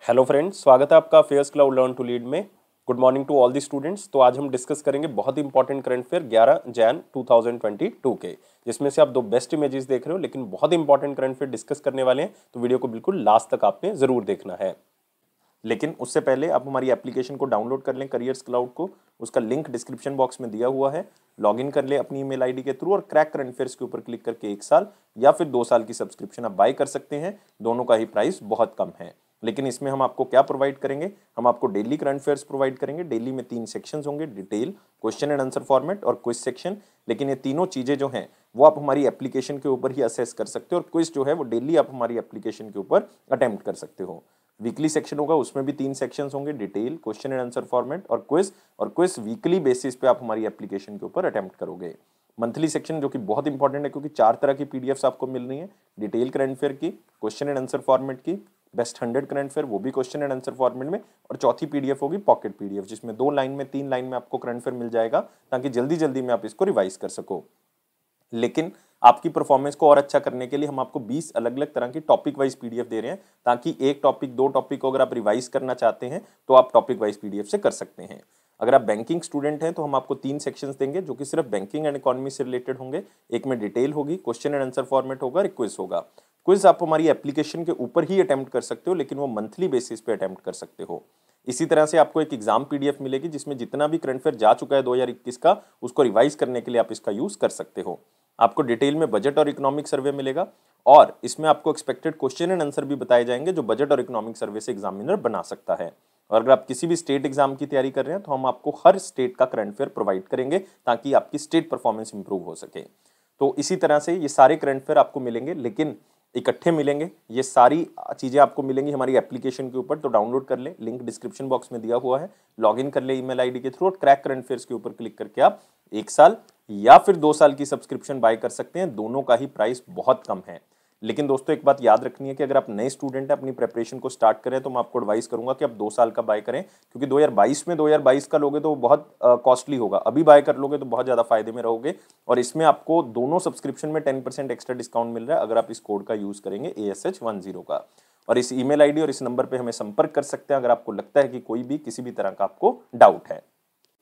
Hello friends, स्वागत है आपका affairs cloud learn to lead में। Good morning to all the students. तो आज हम डिस्कस करेंगे बहुत इंपॉर्टेंट करंट अफेयर 11 जैन 2022 के, जिसमें से आप दो बेस्ट इमेजेस देख रहे हो, लेकिन बहुत इंपॉर्टेंट करंट अफेयर डिस्कस करने वाले हैं, तो वीडियो को बिल्कुल लास्ट तक आपने जरूर देखना है। लेकिन उससे पहले आप हमारी एप्लीकेशन को डाउनलोड कर लें, करियर्स क्लाउड को। उसका लिंक डिस्क्रिप्शन बॉक्स में दिया हुआ है। लॉगिन कर ले अपनी ईमेल आईडी के थ्रू और क्रैक करंट अफेयर्स के ऊपर क्लिक करके 1 साल या फिर 2 साल की सब्सक्रिप्शन आप बाय कर सकते हैं। दोनों का ही प्राइस बहुत कम है। लेकिन इसमें हम आपको क्या प्रोवाइड करेंगे? हम आपको डेली करंट अफेयर्स प्रोवाइड करेंगे। डेली में 3 सेक्शंस होंगे, detail, question and answer format और क्विज सेक्शन। लेकिन ये तीनों चीजें जो हैं वो आप हमारी एप्लीकेशन के ऊपर ही असेस कर सकते हो, और क्विज जो है वो डेली आप हमारी एप्लीकेशन के ऊपर अटेम्प्ट कर सकते हो। वीकली सेक्शन होगा, उसमें भी 3 सेक्शंस होंगे, detail, question and answer format और क्विज वीकली बेसिस पे आप हमारी एप्लीकेशन के ऊपर अटेम्प्ट करोगे। मंथली सेक्शन जो कि बहुत इंपॉर्टेंट है, क्योंकि 4 तरह की पीडीएफ्स आपको मिल रही हैं, डिटेल करंट अफेयर की, क्वेश्चन एंड आंसर फॉर्मेट की, बेस्ट 100 करंट अफेयर वो भी क्वेश्चन एंड आंसर फॉर्मेट में, और चौथी पीडीएफ होगी पॉकेट पीडीएफ, जिसमें 2 लाइन में 3 लाइन में आपको करंट अफेयर मिल जाएगा, ताकि जल्दी जल्दी में आप इसको रिवाइज कर सको। लेकिन आपकी परफॉर्मेंस को और अच्छा करने के लिए हम आपको 20 अलग अलग तरह की टॉपिक वाइज पीडीएफ दे रहे हैं, ताकि एक टॉपिक 2 टॉपिक को अगर आप रिवाइज करना चाहते हैं तो आप टॉपिक वाइज पीडीएफ से कर सकते हैं। अगर आप बैंकिंग स्टूडेंट हैं तो हम आपको 3 सेक्शंस देंगे, जो कि सिर्फ बैंकिंग एंड इकोनॉमी से रिलेटेड होंगे। एक में डिटेल होगी, क्वेश्चन एंड आंसर फॉर्मेट होगा, क्विज होगा। क्विज आप हमारी एप्लीकेशन के ऊपर ही अटेम्प्ट कर सकते हो, लेकिन वो मंथली बेसिस पे अटेम्प्ट कर सकते हो। इसी तरह से आपको एक एग्जाम पीडीएफ मिलेगी, जिसमें जितना भी करंट अफेयर जा चुका है 2021 का, उसको रिवाइज करने के लिए आप इसका यूज कर सकते हो। आपको डिटेल में बजट और इकोनॉमिक सर्वे मिलेगा, और इसमें आपको एक्सपेक्टेड क्वेश्चन एंड आंसर भी बताए जाएंगे, जो बजट और इकोनॉमिक सर्वे से एग्जामिनर बना सकता है। और अगर आप किसी भी स्टेट एग्जाम की तैयारी कर रहे हैं तो हम आपको हर स्टेट का करंट अफेयर प्रोवाइड करेंगे, ताकि आपकी स्टेट परफॉर्मेंस इंप्रूव हो सके। तो इसी तरह से ये सारे करंट अफेयर आपको मिलेंगे, लेकिन इकट्ठे मिलेंगे। ये सारी चीजें आपको मिलेंगी हमारी एप्लीकेशन के ऊपर, तो डाउनलोड कर ले, लिंक डिस्क्रिप्शन बॉक्स में दिया हुआ है। लॉगिन कर ले ईमेल आईडी के थ्रू, और क्रैक करंट अफेयर्स के ऊपर क्लिक करके आप 1 साल या फिर 2 साल की सब्सक्रिप्शन बाय कर सकते हैं। दोनों का ही प्राइस बहुत कम है। लेकिन दोस्तों, एक बात याद रखनी है कि अगर आप नए स्टूडेंट हैं, अपनी प्रिपरेशन को स्टार्ट करें, तो मैं आपको एडवाइस करूंगा कि आप 2 साल का बाय करें, क्योंकि 2022 में 2022 का लोगे तो वो बहुत कॉस्टली होगा। अभी बाय कर लोगे तो बहुत ज्यादा फायदे में रहोगे, और इसमें आपको दोनों सब्सक्रिप्शन में 10% एक्स्ट्रा डिस्काउंट मिल रहा है, अगर आप इस कोड का यूज करेंगे ASH10 का। और इस ईमेल आईडी और इस नंबर पे हमें संपर्क कर सकते हैं, अगर आपको लगता है कि कोई भी किसी भी तरह का आपको डाउट है।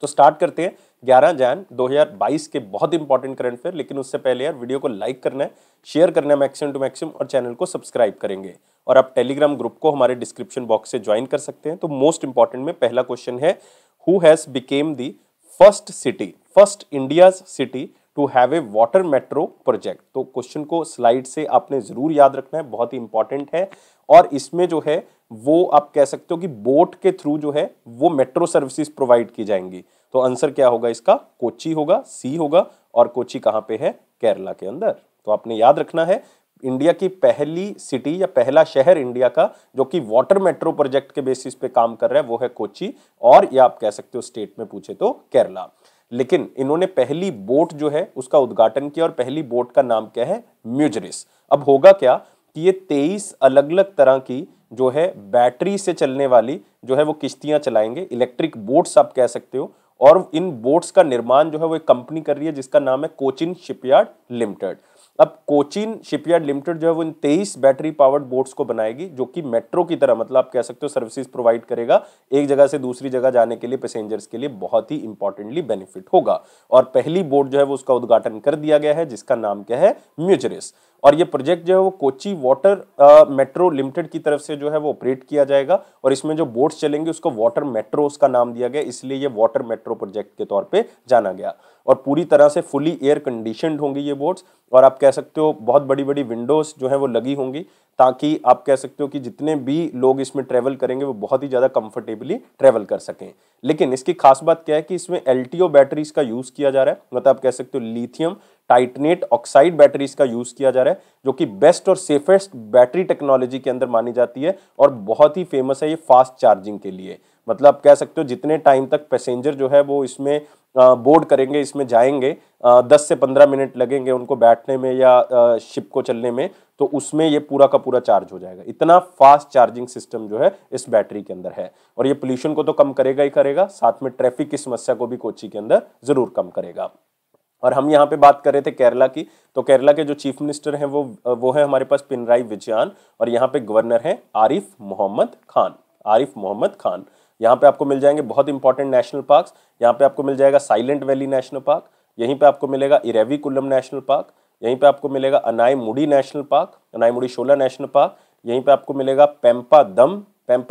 तो स्टार्ट करते हैं 11 जैन 2022 के बहुत इंपॉर्टेंट करंट अफेयर। लेकिन उससे पहले यार, वीडियो को लाइक करना है, शेयर करना है मैक्सिमम टू मैक्सिमम, और चैनल को सब्सक्राइब करेंगे। और आप टेलीग्राम ग्रुप को हमारे डिस्क्रिप्शन बॉक्स से ज्वाइन कर सकते हैं। तो मोस्ट इंपॉर्टेंट में पहला क्वेश्चन है, who has became the first India city to have a water metro project. तो क्वेश्चन को स्लाइड से आपने जरूर याद रखना है, बहुत ही इंपॉर्टेंट है। और इसमें जो है वो आप कह सकते हो कि बोट के थ्रू जो है वो मेट्रो सर्विसेज प्रोवाइड की जाएंगी। तो आंसर क्या होगा इसका? कोच्चि होगा, सी होगा। और कोच्चि कहां पे है? केरला के अंदर। तो आपने याद रखना है, इंडिया की पहली सिटी या पहला शहर इंडिया का जो कि वाटर मेट्रो प्रोजेक्ट के बेसिस पे काम कर रहा है, वो है कोच्चि। और या आप कह सकते हो स्टेट में पूछे तो केरला। लेकिन इन्होंने पहली बोट जो है उसका उद्घाटन किया, और पहली बोट का नाम क्या है? म्यूजरिस। अब होगा क्या कि ये 23 अलग अलग तरह की जो है बैटरी से चलने वाली जो है वो किश्तियां चलाएंगे, इलेक्ट्रिक बोट्स आप कह सकते हो। और इन बोट्स का निर्माण जो है वो एक कंपनी कर रही है, जिसका नाम है कोचिन शिपयार्ड लिमिटेड। अब कोचिन शिपयार्ड लिमिटेड जो है वो इन 23 बैटरी पावर्ड बोट्स को बनाएगी, जो कि मेट्रो की तरह, मतलब आप कह सकते हो सर्विसेज प्रोवाइड करेगा, एक जगह से दूसरी जगह जाने के लिए पैसेंजर्स के लिए बहुत ही इंपॉर्टेंटली बेनिफिट होगा। और पहली बोट जो है वो उसका उद्घाटन कर दिया गया है, जिसका नाम क्या है? म्यूजरिस। और ये प्रोजेक्ट जो है वो कोच्चि वाटर मेट्रो लिमिटेड की तरफ से जो है वो ऑपरेट किया जाएगा। और इसमें जो बोट्स चलेंगे उसको वाटर मेट्रो उसका नाम दिया गया, इसलिए ये वाटर मेट्रो प्रोजेक्ट के तौर पे जाना गया। और पूरी तरह से फुली एयर कंडीशनड होंगी ये बोट्स, और आप कह सकते हो बहुत बड़ी बड़ी विंडोज जो है वो लगी होंगी, ताकि आप कह सकते हो कि जितने भी लोग इसमें ट्रेवल करेंगे वो बहुत ही ज्यादा कंफर्टेबली ट्रेवल कर सकें। लेकिन इसकी खास बात क्या है कि इसमें LTO बैटरीज का यूज किया जा रहा है, मतलब आप कह सकते हो लिथियम टाइटनेट ऑक्साइड बैटरीज का यूज किया जा रहा है, जो कि बेस्ट और सेफेस्ट बैटरी टेक्नोलॉजी के अंदर मानी जाती है, और बहुत ही फेमस है ये फास्ट चार्जिंग के लिए। मतलब आप कह सकते हो जितने टाइम तक पैसेंजर जो है वो इसमें बोर्ड करेंगे, इसमें जाएंगे, 10 से 15 मिनट लगेंगे उनको बैठने में या शिप को चलने में, तो उसमें ये पूरा का पूरा चार्ज हो जाएगा। इतना फास्ट चार्जिंग सिस्टम जो है इस बैटरी के अंदर है। और ये पोल्यूशन को तो कम करेगा ही करेगा, साथ में ट्रैफिक की समस्या को भी कोच्चि के अंदर जरूर कम करेगा। और हम यहाँ पे बात कर रहे थे केरला की, तो केरला के जो चीफ मिनिस्टर हैं वो है हमारे पास पिनराई विजयन, और यहाँ पे गवर्नर है आरिफ मोहम्मद खान। आरिफ मोहम्मद खान। यहाँ पे आपको मिल जाएंगे बहुत इंपॉर्टेंट नेशनल पार्क्स। यहाँ पे आपको मिल जाएगा साइलेंट वैली नेशनल पार्क, यहीं पे आपको मिलेगा इरेविकुलम नेशनल पार्क, यहीं पे आपको मिलेगा अनाईमुडी नेशनल पार्क, अनाईमुडी शोला नेशनल पार्क, यहीं पे आपको मिलेगा पेम्पा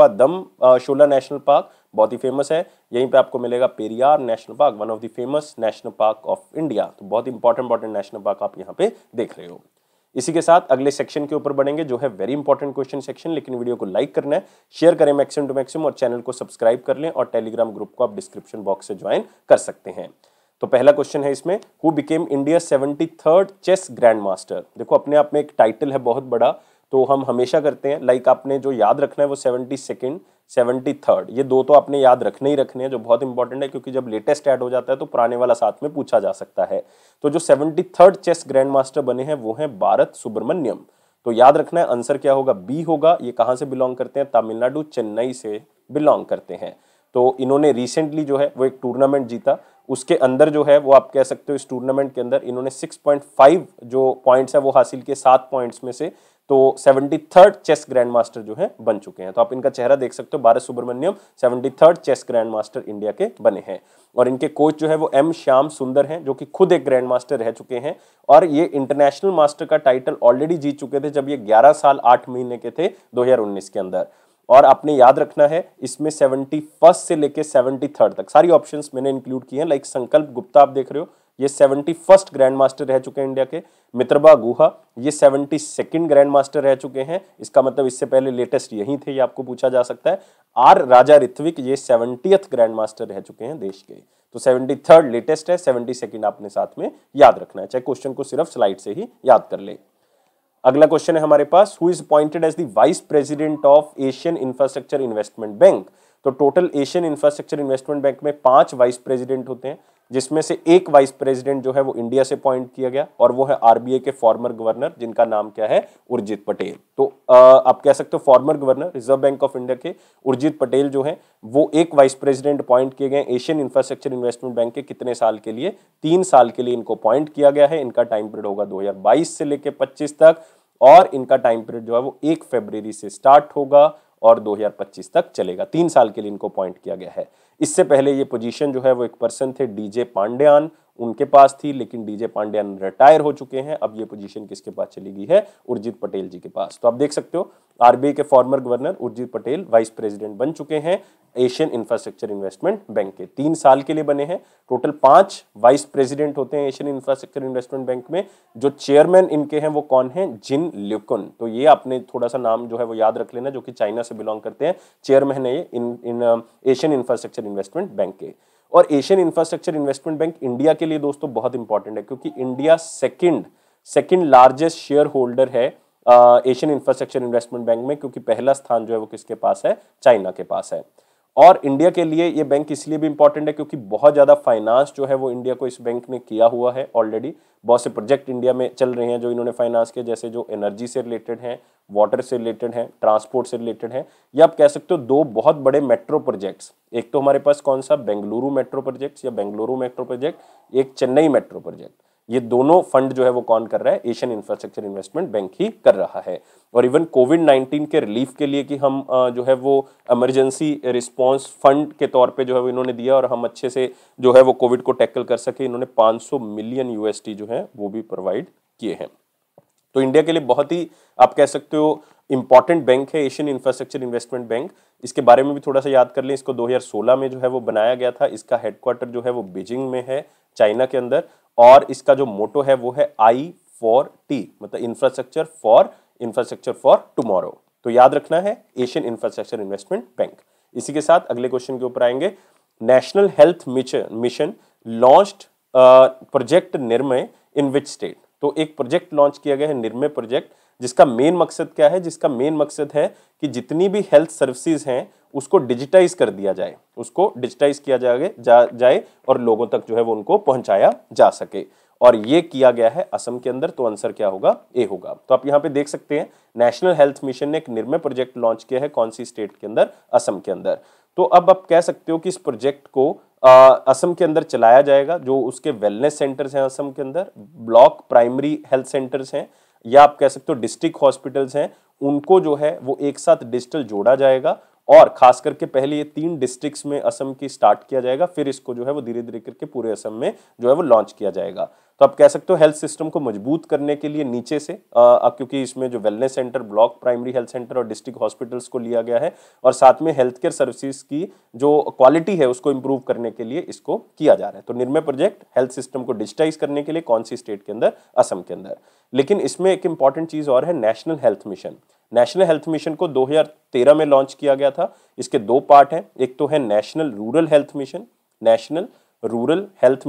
दम शोला नेशनल पार्क, बहुत ही फेमस है। यहीं पे आपको मिलेगा Periyar national park, one of the famous national park of India. तो बहुत इंपॉर्टेंट नेशनल पार्क आप यहाँ पे देख रहे हो। इसी के साथ अगले सेक्शन के ऊपर बढ़ेंगे जो है वेरी इंपॉर्टेंट क्वेश्चन सेक्शन। लेकिन वीडियो को लाइक करना है, शेयर करें मैक्सिमम टू मैक्सिमम और चैनल को सब्सक्राइब कर लें और टेलीग्राम ग्रुप को आप डिस्क्रिप्शन बॉक्स से ज्वाइन कर सकते हैं। तो पहला क्वेश्चन है इसमें, who became India 73rd chess grand master. देखो अपने आप में एक टाइटल है बहुत बड़ा, तो हम हमेशा करते हैं लाइक आपने जो याद रखना है वो 72nd 73rd, ये दो तो आपने याद रखने ही रखने हैं जो बहुत इंपॉर्टेंट है, क्योंकि जब लेटेस्ट ऐड हो जाता है तो पुराने वाला साथ में पूछा जा सकता है। तो जो 73rd चेस ग्रैंड मास्टर बने हैं वो हैं भारत सुब्रमण्यम। तो याद रखना है आंसर क्या होगा, बी होगा। ये कहां से बिलोंग करते हैं, तमिलनाडु चेन्नई से बिलोंग करते हैं। तो इन्होंने रिसेंटली जो है वो एक टूर्नामेंट जीता, उसके अंदर जो है वो आप कह सकते हो इस टूर्नामेंट के अंदर इन्होंने 6.5 जो पॉइंट्स है वो हासिल किए 7 पॉइंट्स में से। तो 73rd चेस ग्रैंड मास्टर जो है बन चुके हैं। तो आप इनका चेहरा देख सकते हो, Bharat Subramaniam 73rd chess grand master India के बने हैं। और इनके कोच जो है वो एम श्याम सुंदर हैं, जो कि खुद एक ग्रैंड मास्टर रह चुके हैं और ये इंटरनेशनल मास्टर का टाइटल ऑलरेडी जीत चुके थे जब ये 11 साल 8 महीने के थे 2019 के अंदर। और आपने याद रखना है इसमें 71st से लेके 73rd तक सारी ऑप्शंस मैंने इंक्लूड किए हैं। लाइक संकल्प गुप्ता आप देख रहे हो, ये 71st ग्रैंड मास्टर रह चुके हैं इंडिया के। मित्रबा गुहा ये 72nd ग्रैंड मास्टर रह चुके हैं, इसका मतलब इससे पहले लेटेस्ट यही थे, ये आपको पूछा जा सकता है। आर राजा ऋत्विक ये 70th ग्रैंड मास्टर रह चुके हैं देश के। तो 73rd लेटेस्ट है, 72nd आपने साथ में याद रखना है, चाहे क्वेश्चन को सिर्फ स्लाइड से ही याद कर ले। अगला क्वेश्चन है हमारे पास, who is appointed as the vice president of Asian infrastructure investment bank. तो total Asian infrastructure investment bank में 5 वाइस प्रेसिडेंट होते हैं, जिसमें से एक वाइस प्रेसिडेंट जो है वो इंडिया से अपॉइंट किया गया और वो है आरबीआई के फॉर्मर गवर्नर, जिनका नाम क्या है, उर्जित पटेल। तो आप कह सकते हो former governor reserve bank of India के उर्जित पटेल जो है वो एक वाइस प्रेसिडेंट अपॉइंट किए गए एशियन इंफ्रास्ट्रक्चर इन्वेस्टमेंट बैंक के। कितने साल के लिए, 3 साल के लिए इनको अपॉइंट किया गया है। इनका टाइम पीरियड होगा 2022 से लेकर 25 तक और इनका टाइम पीरियड जो है वो 1 फरवरी से स्टार्ट होगा और 2025 तक चलेगा। 3 साल के लिए इनको अपॉइंट किया गया है। इससे पहले ये पोजीशन जो है वो एक पर्सन थे डीजे पांड्यान, उनके पास थी, लेकिन डीजे पांड्यान रिटायर हो चुके हैं। अब ये पोजीशन किसके पास चली गई है, उर्जित पटेल जी के पास। तो आप देख सकते हो आरबीआई के former governor Urjit Patel vice president बन चुके हैं एशियन इंफ्रास्ट्रक्चर इन्वेस्टमेंट बैंक के। 3 साल के लिए बने हैं। टोटल 5 वाइस प्रेसिडेंट होते हैं एशियन इंफ्रास्ट्रक्चर इन्वेस्टमेंट बैंक में। जो चेयरमैन इनके हैं वो कौन है, जिन ल्यूकुन। तो ये आपने थोड़ा सा नाम जो है वो याद रख लेना, जो कि चाइना से बिलोंग करते हैं। चेयरमैन है ये इन एशियन इंफ्रास्ट्रक्चर इन्वेस्टमेंट बैंक के। और Asian infrastructure investment bank India के लिए दोस्तों बहुत इंपॉर्टेंट है, क्योंकि India second largest share holder है एशियन इंफ्रास्ट्रक्चर इन्वेस्टमेंट बैंक में, क्योंकि पहला स्थान जो है वो किसके पास है, चाइना के पास है। और इंडिया के लिए ये बैंक इसलिए भी इंपॉर्टेंट है क्योंकि बहुत ज़्यादा फाइनेंस जो है वो इंडिया को इस बैंक ने किया हुआ है ऑलरेडी। बहुत से प्रोजेक्ट इंडिया में चल रहे हैं जो इन्होंने फाइनेंस किए, जैसे जो एनर्जी से रिलेटेड हैं, वाटर से रिलेटेड हैं, ट्रांसपोर्ट से रिलेटेड हैं। या आप कह सकते हो 2 बहुत बड़े मेट्रो प्रोजेक्ट्स, एक तो हमारे पास कौन सा, बेंगलुरु मेट्रो प्रोजेक्ट्स या बेंगलुरु मेट्रो प्रोजेक्ट, एक चेन्नई मेट्रो प्रोजेक्ट। ये दोनों फंड जो है वो कौन कर रहा है, एशियन इंफ्रास्ट्रक्चर इन्वेस्टमेंट बैंक ही कर रहा है। और इवन कोविड-19 के रिलीफ के लिए कि हम जो है वो इमरजेंसी रिस्पांस फंड के तौर पे जो है वो इन्होंने दिया और हम अच्छे से जो है वो कोविड को टैकल कर सके, इन्होंने 500 मिलियन यूएसडी जो है वो भी प्रोवाइड किए हैं। तो इंडिया के लिए बहुत ही आप कह सकते हो इंपॉर्टेंट बैंक है एशियन इंफ्रास्ट्रक्चर इन्वेस्टमेंट बैंक। इसके बारे में भी थोड़ा सा याद कर लें। इसको 2016 में जो है वो बनाया गया था। इसका हेडक्वार्टर जो है वो बीजिंग में है, चाइना के अंदर। और इसका जो मोटो है वो है I4T, मतलब इंफ्रास्ट्रक्चर फॉर टुमारो। तो याद रखना है एशियन इंफ्रास्ट्रक्चर इन्वेस्टमेंट बैंक। इसी के साथ अगले क्वेश्चन के ऊपर आएंगे। National health mission launched project Nirmay in which state. तो एक प्रोजेक्ट लॉन्च किया गया है निर्मय प्रोजेक्ट, जिसका मेन मकसद क्या है, जिसका मेन मकसद है कि जितनी भी हेल्थ सर्विसेज हैं उसको डिजिटाइज कर दिया जाए, उसको डिजिटाइज किया जाए और लोगों तक जो है वो उनको पहुंचाया जा सके। और ये किया गया है असम के अंदर। तो आंसर क्या होगा, ए होगा। तो आप यहाँ पे देख सकते हैं नेशनल हेल्थ मिशन ने एक निर्मय प्रोजेक्ट लॉन्च किया है, कौन सी स्टेट के अंदर, असम के अंदर। तो अब आप कह सकते हो कि इस प्रोजेक्ट को असम के अंदर चलाया जाएगा। जो उसके वेलनेस सेंटर्स हैं असम के अंदर, ब्लॉक प्राइमरी हेल्थ सेंटर्स हैं, या आप कह सकते हो डिस्ट्रिक्ट हॉस्पिटल्स हैं, उनको जो है वो एक साथ डिजिटल जोड़ा जाएगा और खास करके पहले ये 3 डिस्ट्रिक्ट्स में असम की स्टार्ट किया जाएगा, फिर इसको जो है वो धीरे धीरे करके पूरे असम में जो है वो लॉन्च किया जाएगा। तो आप कह सकते हो हेल्थ सिस्टम को मजबूत करने के लिए नीचे से क्योंकि इसमें जो wellness centre, block primary health centre और डिस्ट्रिक्ट हॉस्पिटल्स को लिया गया है, और साथ में हेल्थ केयर सर्विसेज की जो क्वालिटी है उसको इंप्रूव करने के लिए इसको किया जा रहा है। तो निर्मय प्रोजेक्ट हेल्थ सिस्टम को डिजिटाइज करने के लिए कौन सी स्टेट के अंदर? असम के अंदर। लेकिन इसमें एक इंपॉर्टेंट चीज और है, national health mission. National health mission को 2013 में लॉन्च किया गया था। इसके 2 पार्ट हैं, एक तो है national rural health mission, national rural health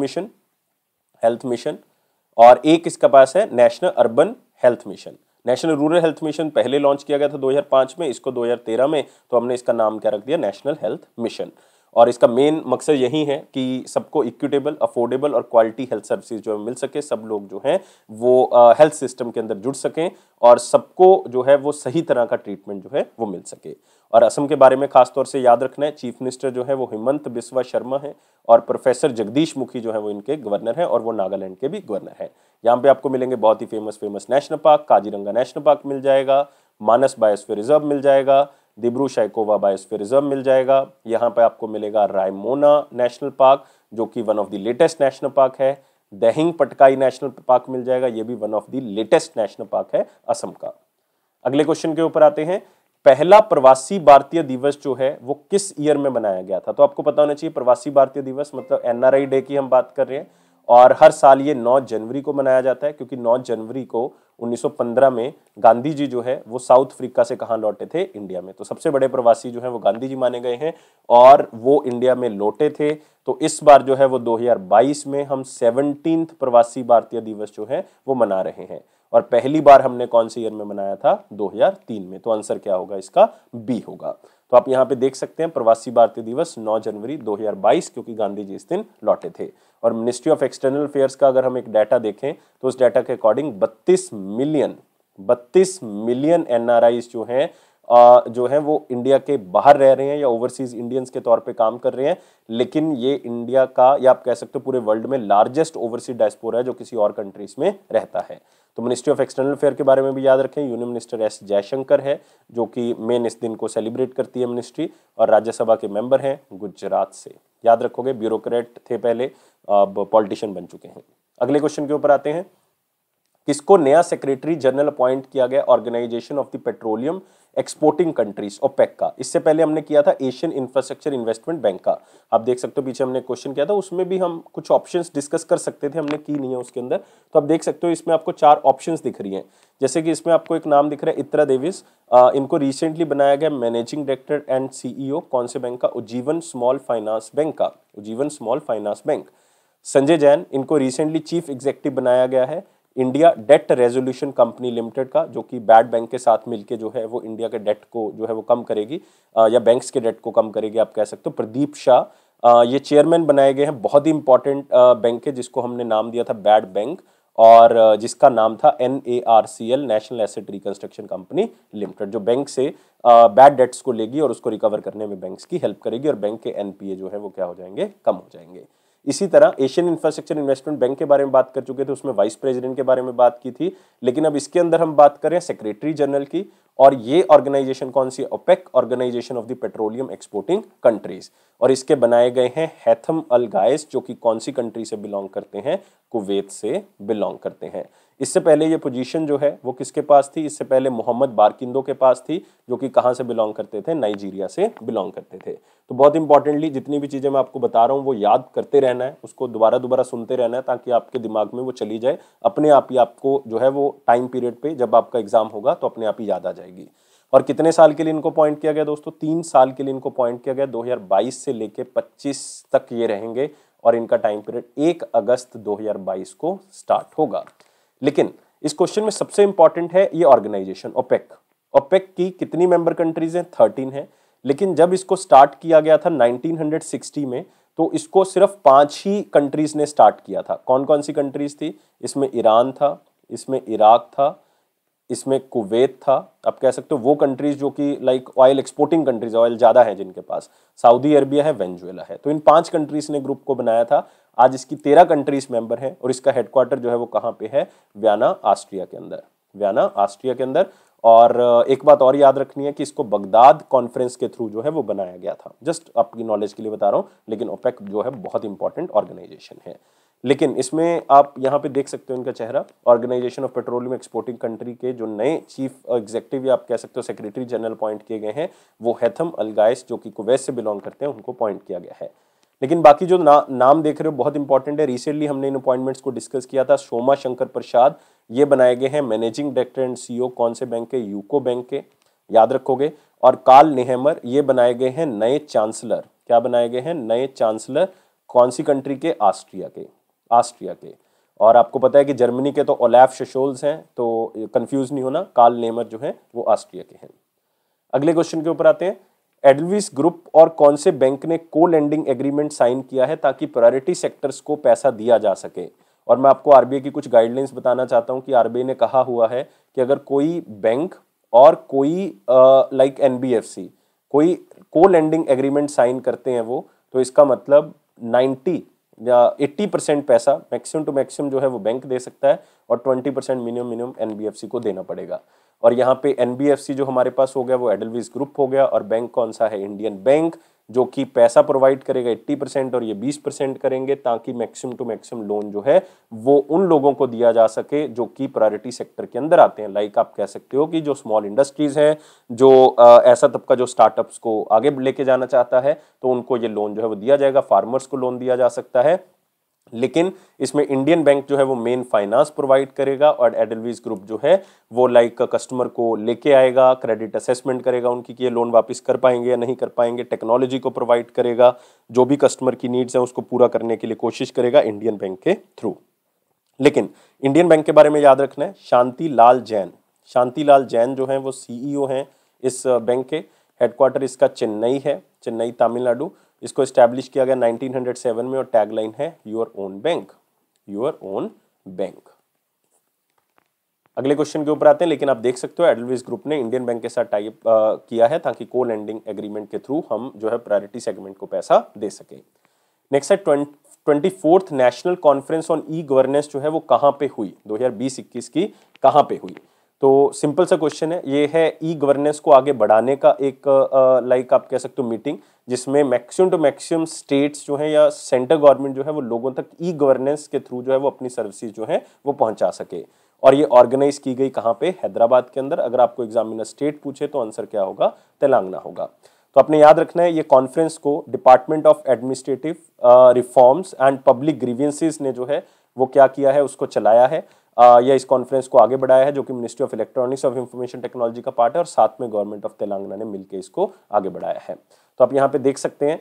mission, और एक इसका पास है national urban health mission. National rural health mission पहले लॉन्च किया गया था 2005 में, इसको 2013 में, तो हमने इसका नाम क्या रख दिया? National health mission. और इसका मेन मकसद यही है कि सबको इक्विटेबल, अफोर्डेबल और क्वालिटी हेल्थ सर्विसेज जो है मिल सके, सब लोग जो हैं वो हेल्थ सिस्टम के अंदर जुड़ सकें और सबको जो है वो सही तरह का ट्रीटमेंट जो है वो मिल सके। और असम के बारे में खासतौर से याद रखना है, चीफ मिनिस्टर जो है वो हिमंत बिस्वा शर्मा है और प्रोफेसर जगदीश मुखी जो है वो इनके गवर्नर हैं, और वो नागालैंड के भी गवर्नर हैं। यहाँ पे आपको मिलेंगे बहुत ही famous national park, Kaziranga national park मिल जाएगा, मानस बायोस्फीयर रिजर्व मिल जाएगा, दिब्रू साइखोवा बायोस्फीयर रिजर्व मिल जाएगा। यहाँ पे आपको मिलेगा रायमोना नेशनल पार्क जो कि one of the latest national park है। दहिंग पटकाई नेशनल पार्क मिल जाएगा, ये भी one of the latest national park है असम का। अगले क्वेश्चन के ऊपर आते हैं, पहला प्रवासी भारतीय दिवस जो है वो किस ईयर में मनाया गया था? तो आपको पता होना चाहिए, प्रवासी भारतीय दिवस मतलब एनआरआई डे की हम बात कर रहे हैं, और हर साल ये 9 जनवरी को मनाया जाता है, क्योंकि 9 जनवरी को 1915 में गांधी जी जो है वो साउथ अफ्रीका से कहाँ लौटे थे? इंडिया में। तो सबसे बड़े प्रवासी जो है वो गांधी जी माने गए हैं और वो इंडिया में लौटे थे। तो इस बार जो है वो 2022 में हम 17th प्रवासी भारतीय दिवस जो है वो मना रहे हैं, और पहली बार हमने कौन से ईयर में मनाया था? 2003 में। तो आंसर क्या होगा इसका? बी होगा। तो आप यहाँ पे देख सकते हैं प्रवासी भारतीय दिवस 9 जनवरी 2022, क्योंकि गांधी जी इस दिन लौटे थे। और मिनिस्ट्री ऑफ एक्सटर्नल अफेयर्स का अगर हम एक डाटा देखें तो उस डाटा के अकॉर्डिंग 32 मिलियन एनआरआईज जो हैं वो इंडिया के बाहर रह रहे हैं या ओवरसीज इंडियंस के तौर पे काम कर रहे हैं, लेकिन ये इंडिया का, या आप कह सकते हो पूरे वर्ल्ड में लार्जेस्ट ओवरसीज डायस्पोरा है जो किसी और कंट्रीज में रहता है। तो मिनिस्ट्री ऑफ एक्सटर्नल अफेयर के बारे में भी याद रखें, यूनियन मिनिस्टर एस जयशंकर है जो कि मेन इस दिन को सेलिब्रेट करती है मिनिस्ट्री, और राज्यसभा के मेंबर हैं गुजरात से। याद रखोगे, ब्यूरोक्रेट थे पहले, अब पॉलिटिशियन बन चुके हैं। अगले क्वेश्चन के ऊपर आते हैं, किसको नया सेक्रेटरी जनरल अपॉइंट किया गया organization of the petroleum exporting countries, OPEC का? इससे पहले हमने किया था एशियन इंफ्रास्ट्रक्चर इन्वेस्टमेंट बैंक का। आप देख सकते हो पीछे हमने क्वेश्चन किया था, उसमें भी हम कुछ ऑप्शंस डिस्कस कर सकते थे, हमने की नहीं है उसके अंदर। तो आप देख सकते हो इसमें आपको 4 ऑप्शंस दिख रही हैं, जैसे कि इसमें आपको एक नाम दिख रहा है इत्रा देविस, इनको रिसेंटली बनाया गया मैनेजिंग डायरेक्टर एंड सीईओ कौन से बैंक का? उज्जीवन स्मॉल फाइनेंस बैंक का, Ujjivan small finance bank. Sanjay Jain, इनको रिसेंटली चीफ एग्जीक्यूटिव बनाया गया है India debt resolution company limited का, जो कि बैड बैंक के साथ मिलके जो है वो इंडिया के डेट को जो है वो कम करेगी, या बैंक्स के डेट को कम करेगी, आप कह सकते हो। प्रदीप शाह, ये चेयरमैन बनाए गए हैं। बहुत ही इंपॉर्टेंट बैंक है जिसको हमने नाम दिया था बैड बैंक, और जिसका नाम था NARCL, national asset reconstruction company limited, जो बैंक से बैड डेट्स को लेगी और उसको रिकवर करने में बैंक्स की हेल्प करेगी, और बैंक के NPA जो है वो क्या हो जाएंगे? कम हो जाएंगे। इसी तरह एशियन इंफ्रास्ट्रक्चर इन्वेस्टमेंट बैंक के बारे में बात कर चुके थे, उसमें वाइस प्रेसिडेंट के बारे में बात की थी, लेकिन अब इसके अंदर हम बात करें सेक्रेटरी जनरल की, और ये ऑर्गेनाइजेशन कौन सी है? OPEC, organization of the petroleum exporting countries, और इसके बनाए गए हैं हैथम अल गाइस, जो कि कौन सी कंट्री से बिलोंग करते हैं? कुवैत से बिलोंग करते हैं। इससे पहले ये पोजीशन जो है वो किसके पास थी? इससे पहले मोहम्मद बारकिंदो के पास थी, जो कि कहाँ से बिलोंग करते थे? नाइजीरिया से बिलोंग करते थे। तो बहुत इंपॉर्टेंटली जितनी भी चीजें मैं आपको बता रहा हूँ वो याद करते रहना है, उसको दोबारा सुनते रहना है, ताकि आपके दिमाग में वो चली जाए अपने आप ही। आपको जो है वो टाइम पीरियड पे जब आपका एग्जाम होगा तो अपने आप ही याद आ जाएगी। और कितने साल के लिए इनको अपॉइंट किया गया दोस्तों? 3 साल के लिए इनको अपॉइंट किया गया, 2022 से लेके 25 तक ये रहेंगे, और इनका टाइम पीरियड 1 अगस्त 2022 को स्टार्ट होगा। लेकिन इस क्वेश्चन में सबसे इंपॉर्टेंट है ये ऑर्गेनाइजेशन ओपेक। ओपेक की कितनी मेंबर कंट्रीज हैं? 13 है। लेकिन जब इसको स्टार्ट किया गया था 1960 में, तो इसको सिर्फ 5 ही कंट्रीज ने स्टार्ट किया था। कौन कौन सी कंट्रीज थी? इसमें ईरान था, इसमें इराक था, इसमें कुवैत था, आप कह सकते हो वो कंट्रीज जो कि like oil exporting countries, oil ज्यादा है जिनके पास, सऊदी अरबिया है, वेनेजुएला है। तो इन 5 कंट्रीज ने ग्रुप को बनाया था। आज इसकी 13 कंट्रीज मेंबर हैं, और इसका हेडक्वार्टर जो है वो कहाँ पे है? वियना ऑस्ट्रिया के अंदर, वियना ऑस्ट्रिया के अंदर। और एक बात और याद रखनी है कि इसको बगदाद कॉन्फ्रेंस के थ्रू जो है वो बनाया गया था। जस्ट आपकी नॉलेज के लिए बता रहा हूँ, लेकिन ओपेक जो है बहुत इंपॉर्टेंट ऑर्गेनाइजेशन है। लेकिन इसमें आप यहाँ पे देख सकते हो इनका चेहरा, organization of petroleum exporting country के जो नए चीफ एग्जीक्यूटिव या आप कह सकते हो सेक्रेटरी जनरल अपॉइंट किए गए हैं वो हैथम अल गाइस, जो कि कुवैत से बिलोंग करते हैं, उनको अपॉइंट किया गया है। लेकिन बाकी जो नाम देख रहे हो बहुत इंपॉर्टेंट है। रिसेंटली हमने इन अपॉइंटमेंट्स को डिस्कस किया था। सोमा शंकर प्रसाद ये बनाए गए हैं मैनेजिंग डायरेक्टर एंड सीईओ कौन से बैंक के, यूको बैंक के, याद रखोगे। और कार्ल नेहमर ये बनाए गए हैं नए चांसलर। क्या बनाए गए हैं? नए चांसलर। कौन सी कंट्री के? ऑस्ट्रिया के, ऑस्ट्रिया के। और आपको पता है कि जर्मनी के तो ओलाफ शोल्ज हैं, तो कंफ्यूज नहीं होना, कार्ल नेहमर जो है वो ऑस्ट्रिया के हैं। अगले क्वेश्चन के ऊपर आते हैं। एडल्विस ग्रुप और कौन से बैंक ने को लेंडिंग एग्रीमेंट साइन किया है ताकि प्रायोरिटी सेक्टर्स को पैसा दिया जा सके? और मैं आपको आरबीआई की कुछ गाइडलाइंस बताना चाहता हूं कि आरबीआई ने कहा हुआ है कि अगर कोई बैंक और कोई लाइक एनबीएफसी कोई को लेंडिंग एग्रीमेंट साइन करते हैं वो, तो इसका मतलब 90 या 80% पैसा मैक्सिमम टू मैक्सिमम जो है वो बैंक दे सकता है और 20% मिनिमम एनबीएफसी को देना पड़ेगा। और यहाँ पे एनबीएफसी जो हमारे पास हो गया वो एडल्विस ग्रुप हो गया, और बैंक कौन सा है? इंडियन बैंक, जो कि पैसा प्रोवाइड करेगा 80% और ये 20% करेंगे, ताकि मैक्सिमम टू मैक्सिमम लोन जो है वो उन लोगों को दिया जा सके जो कि प्रायोरिटी सेक्टर के अंदर आते हैं। लाइक आप कह सकते हो कि जो स्मॉल इंडस्ट्रीज हैं, जो ऐसा तबका जो स्टार्टअप्स को आगे लेके जाना चाहता है, तो उनको ये लोन जो है वो दिया जाएगा। फार्मर्स को लोन दिया जा सकता है, लेकिन इसमें इंडियन बैंक जो है वो मेन फाइनेंस प्रोवाइड करेगा और एडल्विस ग्रुप जो है वो लाइक कस्टमर को लेके आएगा, क्रेडिट असेसमेंट करेगा उनकी कि ये लोन वापस कर पाएंगे या नहीं कर पाएंगे, टेक्नोलॉजी को प्रोवाइड करेगा, जो भी कस्टमर की नीड्स हैं उसको पूरा करने के लिए कोशिश करेगा इंडियन बैंक के थ्रू। लेकिन इंडियन बैंक के बारे में याद रखना है, शांति लाल जैन, शांति लाल जैन जो है वो सीईओ हैं इस बैंक के। हेडक्वार्टर इसका चेन्नई है, चेन्नई तमिलनाडु। इसको एस्टैब्लिश किया गया 1907 में और टैगलाइन है your own bank, your own bank. अगले क्वेश्चन के ऊपर आते हैं। लेकिन आप देख सकते हो एडल्विस ग्रुप ने इंडियन बैंक के साथ टाइप किया है ताकि को लेंडिंग एग्रीमेंट के थ्रू हम जो है प्रायोरिटी सेगमेंट को पैसा दे सके। नेक्स्ट है 24th national conference on e governance जो है वो कहाँ पे हुई? 2020-21 की कहाँ पे हुई? तो सिंपल सा क्वेश्चन है, ये है ई गवर्नेंस को आगे बढ़ाने का एक लाइक आप कह सकते हो मीटिंग, जिसमें मैक्सिमम टू मैक्सिमम स्टेट्स जो है या सेंटर गवर्नमेंट जो है वो लोगों तक ई गवर्नेंस के थ्रू जो है वो अपनी सर्विसेज जो है वो पहुंचा सके। और ये ऑर्गेनाइज की गई कहाँ पे? हैदराबाद के अंदर। अगर आपको एग्जामिनर स्टेट पूछे तो आंसर क्या होगा? तेलंगाना होगा। तो आपने याद रखना है ये कॉन्फ्रेंस को department of administrative reforms and public grievances ने जो है वो क्या किया है, उसको चलाया है या इस कॉन्फ्रेंस को आगे बढ़ाया है, जो कि ministry of electronics of information technology का पार्ट है और साथ में गवर्नमेंट ऑफ तेलंगाना ने मिलकर इसको आगे बढ़ाया है। तो आप यहाँ पे देख सकते हैं